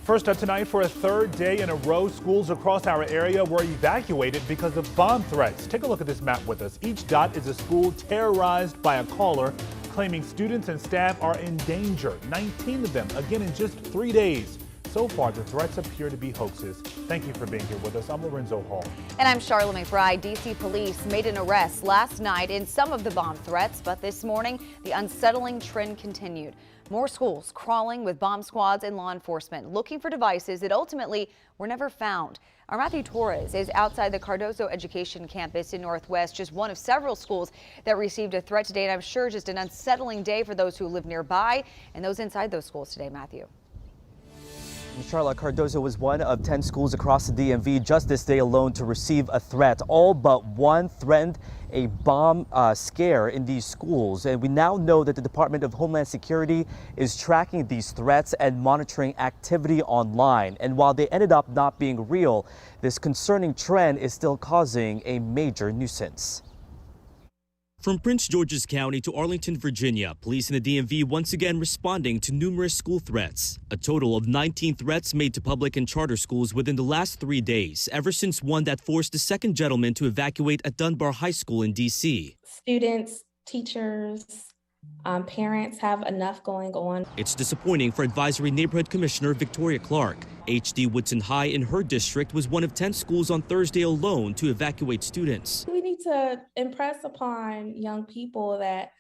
First up tonight, for a third day in a row, schools across our area were evacuated because of bomb threats. Take a look at this map with us. Each dot is a school terrorized by a caller claiming students and staff are in danger. 19 of them, again, in just 3 days. So far, the threats appear to be hoaxes. Thank you for being here with us. I'm Lorenzo Hall. And I'm Charlotte McBride. D.C. police made an arrest last night in some of the bomb threats, but this morning, the unsettling trend continued. More schools crawling with bomb squads and law enforcement looking for devices that ultimately were never found. Our Matthew Torres is outside the Cardozo Education Campus in Northwest, just one of several schools that received a threat today, and I'm sure just an unsettling day for those who live nearby and those inside those schools today. Matthew. Charlotte, Cardozo was one of 10 schools across the DMV just this day alone to receive a threat. All but one threatened a bomb scare in these schools. And we now know that the Department of Homeland Security is tracking these threats and monitoring activity online. And while they ended up not being real, this concerning trend is still causing a major nuisance. From Prince George's County to Arlington, Virginia, police in the DMV once again responding to numerous school threats. A total of 19 threats made to public and charter schools within the last 3 days, ever since one that forced the second gentleman to evacuate at Dunbar High School in D.C. Students, teachers, parents have enough going on. It's disappointing for Advisory Neighborhood Commissioner Victoria Clark. H.D. Woodson High in her district was one of 10 schools on Thursday alone to evacuate students. We need to impress upon young people that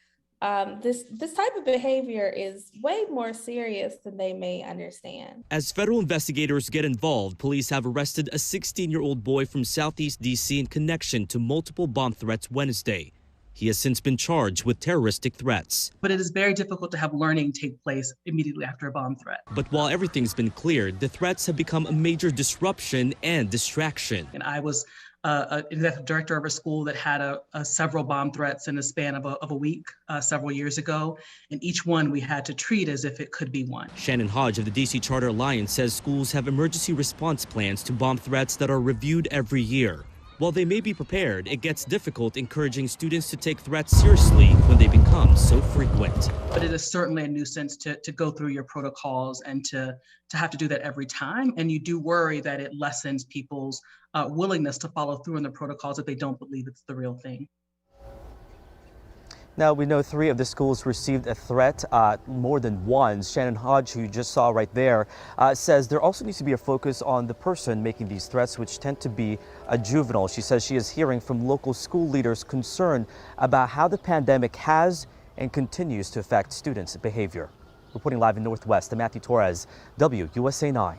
this type of behavior is way more serious than they may understand. As federal investigators get involved, police have arrested a 16-year-old boy from Southeast D.C. in connection to multiple bomb threats Wednesday. He has since been charged with terroristic threats. But it is very difficult to have learning take place immediately after a bomb threat. But while everything's been cleared, the threats have become a major disruption and distraction. And I was an executive director of a school that had several bomb threats in the span of a week several years ago. And each one we had to treat as if it could be one. Shannon Hodge of the DC Charter Alliance says schools have emergency response plans to bomb threats that are reviewed every year. While they may be prepared, it gets difficult encouraging students to take threats seriously when they become so frequent. But it is certainly a nuisance to go through your protocols and to have to do that every time. And you do worry that it lessens people's willingness to follow through on the protocols if they don't believe it's the real thing. Now, we know 3 of the schools received a threat, more than one. Shannon Hodge, who you just saw right there, says there also needs to be a focus on the person making these threats, which tend to be a juvenile. She says she is hearing from local school leaders concerned about how the pandemic has and continues to affect students' behavior. Reporting live in Northwest, I'm Matthew Torres, WUSA 9.